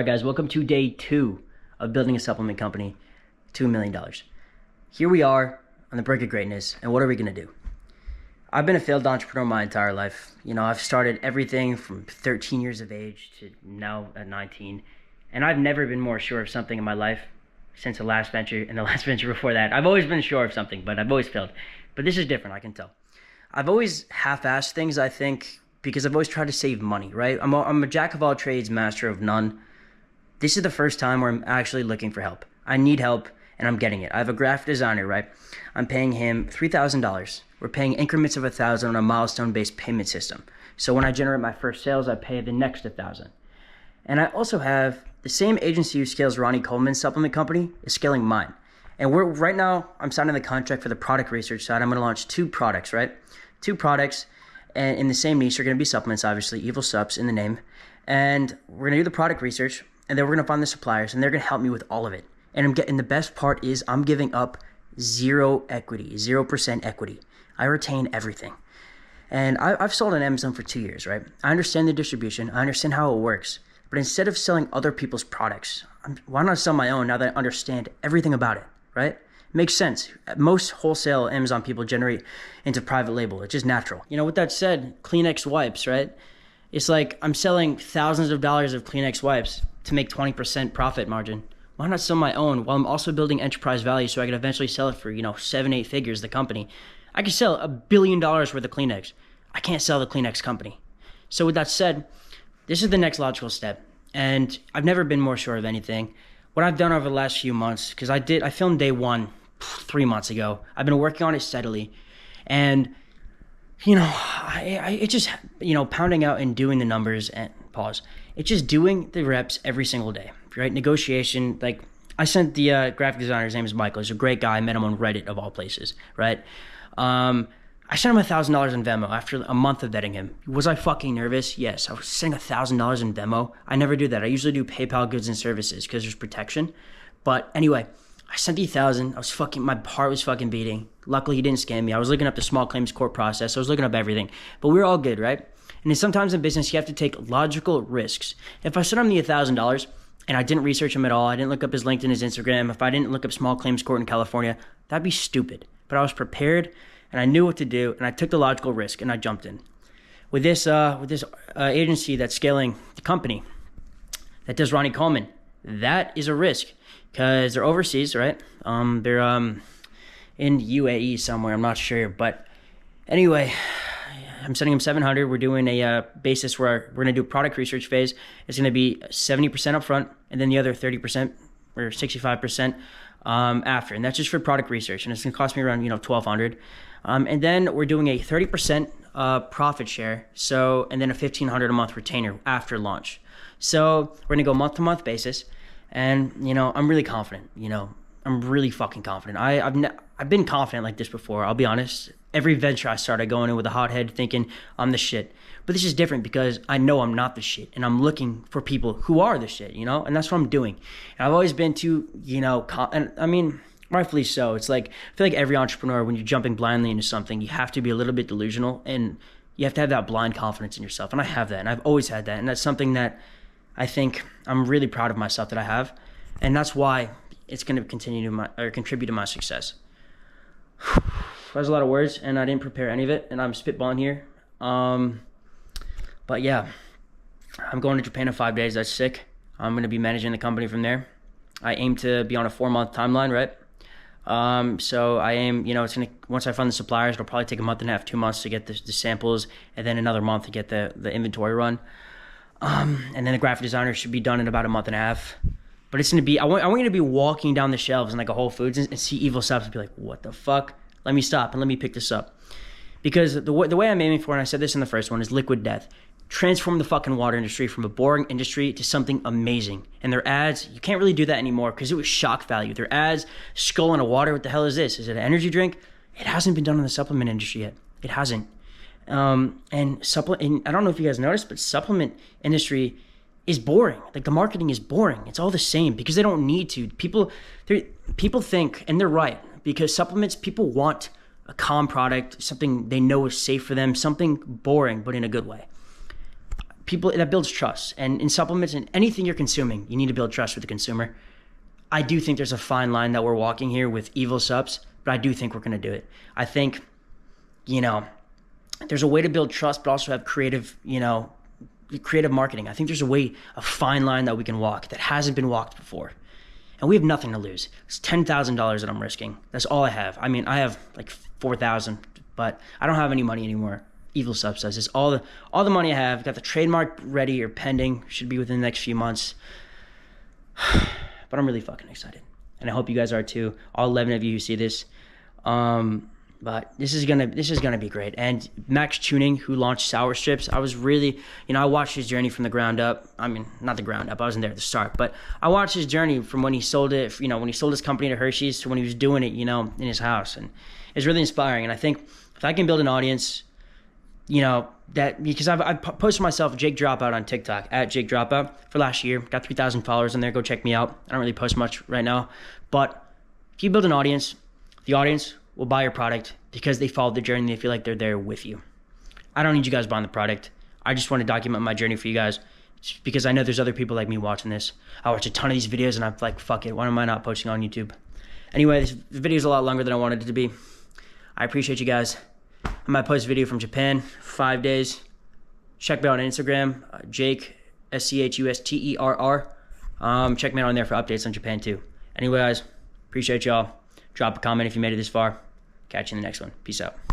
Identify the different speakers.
Speaker 1: Alright guys, welcome to day 2 of building a supplement company to $1 million. Here we are on the brink of greatness, and what are we going to do? I've been a failed entrepreneur my entire life. I've started everything from 13 years of age to now at 19, and I've never been more sure of something in my life since the last venture and the last venture before that. I've always been sure of something, but I've always failed. But this is different, I can tell. I've always half-assed things, I think, because I've always tried to save money, right? I'm a jack of all trades, master of none. This is the first time where I'm actually looking for help. I need help, and I'm getting it. I have a graphic designer, right? I'm paying him $3,000. We're paying increments of $1,000 on a milestone-based payment system. So when I generate my first sales, I pay the next $1,000. And I also have the same agency who scales Ronnie Coleman's supplement company is scaling mine. And right now, I'm signing the contract for the product research side. I'm going to launch 2 products, right? 2 products, and in the same niche are going to be supplements, obviously, Evil Supps in the name. And we're going to do the product research. And then we're going to find the suppliers, and they're going to help me with all of it. And the best part is I'm giving up 0% equity. I retain everything. And I've sold on Amazon for 2 years, right? I understand the distribution. I understand how it works. But instead of selling other people's products, why not sell my own now that I understand everything about it, right? It makes sense. Most wholesale Amazon people generate into private label. It's just natural. With that said, Kleenex wipes, right? It's like I'm selling thousands of dollars of Kleenex wipes to make 20% profit margin. Why not sell my own while I'm also building enterprise value so I can eventually sell it for, 7-8 figures, the company. I can sell $1 billion worth of Kleenex. I can't sell the Kleenex company. So with that said, this is the next logical step. And I've never been more sure of anything. What I've done over the last few months, because I filmed day 1 3 months ago. I've been working on it steadily. And it just, pounding out and doing the numbers and pause. It's just doing the reps every single day, right? Negotiation, like I sent the graphic designer, his name is Michael. He's a great guy. I met him on Reddit of all places, right? I sent him $1,000 in Venmo after a month of vetting him. Was I fucking nervous? Yes. I was sending $1,000 in Venmo. I never do that. I usually do PayPal goods and services because there's protection. But anyway, I sent the 1,000. My heart was fucking beating. Luckily, he didn't scam me. I was looking up the small claims court process. I was looking up everything. But we were all good, right? And then sometimes in business, you have to take logical risks. If I sent him the $1,000 and I didn't research him at all, I didn't look up his LinkedIn, his Instagram, if I didn't look up small claims court in California, that'd be stupid. But I was prepared and I knew what to do and I took the logical risk and I jumped in. With this agency that's scaling the company that does Ronnie Coleman, that is a risk because they're overseas, right? They're in UAE somewhere, I'm not sure. But anyway, I'm sending him 700. We're doing a basis where we're going to do product research phase. It's going to be 70% upfront and then the other 30% or 65% after. And that's just for product research. And it's going to cost me around, $1,200. And then we're doing a 30% profit share. And then a $1,500 a month retainer after launch. So we're going to go month to month basis. And, I'm really confident, I'm really fucking confident. I've been confident like this before. I'll be honest. Every venture I start, I go in with a hot head thinking I'm the shit. But this is different because I know I'm not the shit. And I'm looking for people who are the shit, and that's what I'm doing. And I've always been too, and I mean, rightfully so. It's like, I feel like every entrepreneur, when you're jumping blindly into something, you have to be a little bit delusional and you have to have that blind confidence in yourself. And I have that. And I've always had that. And that's something that I think I'm really proud of myself that I have. And that's why it's going to contribute to my success. That was a lot of words, and I didn't prepare any of it, and I'm spitballing here. But yeah, I'm going to Japan in 5 days. That's sick. I'm going to be managing the company from there. I aim to be on a 4-month timeline, right? So I aim, it's going to, once I find the suppliers, it'll probably take a month and a half, 2 months to get the samples, and then another month to get the inventory run. And then the graphic designer should be done in about a month and a half. But it's going to be, I want you to be walking down the shelves in like a Whole Foods and see Evil Supps and be like, what the fuck? Let me stop and let me pick this up. Because the way I'm aiming for, and I said this in the first one, is liquid death. Transform the fucking water industry from a boring industry to something amazing. And their ads, you can't really do that anymore because it was shock value. Their ads, skull in a water, what the hell is this? Is it an energy drink? It hasn't been done in the supplement industry yet. It hasn't. And I don't know if you guys noticed, but supplement industry is boring. Like the marketing is boring. It's all the same because they don't need to. People think, and they're right, because supplements, people want a calm product, something they know is safe for them, something boring, but in a good way. people that builds trust. And in supplements and anything you're consuming, you need to build trust with the consumer. I do think there's a fine line that we're walking here with evil Supps, but I do think we're going to do it. I think, there's a way to build trust, but also have creative marketing. I think there's a fine line that we can walk that hasn't been walked before. And we have nothing to lose. It's $10,000 that I'm risking. That's all I have. I mean, I have like 4,000, but I don't have any money anymore. Evil Supps says it's all the money I have. Got the trademark ready or pending. Should be within the next few months. But I'm really fucking excited, and I hope you guys are too. All 11 of you who see this. But this is gonna be great. And Max Tuning, who launched Sour Strips, I was really, I watched his journey from the ground up. I mean, not the ground up. I wasn't there at the start, but I watched his journey from when he sold it, when he sold his company to Hershey's to when he was doing it, in his house, and it's really inspiring. And I think if I can build an audience, that because I've posted myself Jake Dropout on TikTok at Jake Dropout for last year. Got 3,000 followers on there. Go check me out. I don't really post much right now, but if you build an audience, the audience will buy your product because they followed the journey. They feel like they're there with you. I don't need you guys buying the product. I just want to document my journey for you guys because I know there's other people like me watching this. I watch a ton of these videos and I'm like, fuck it. Why am I not posting on YouTube? Anyway, this video is a lot longer than I wanted it to be. I appreciate you guys. I might post a video from Japan, 5 days. Check me out on Instagram, Jake, SCHUSTERR. Check me out on there for updates on Japan too. Anyway, guys, appreciate y'all. Drop a comment if you made it this far. Catch you in the next one. Peace out.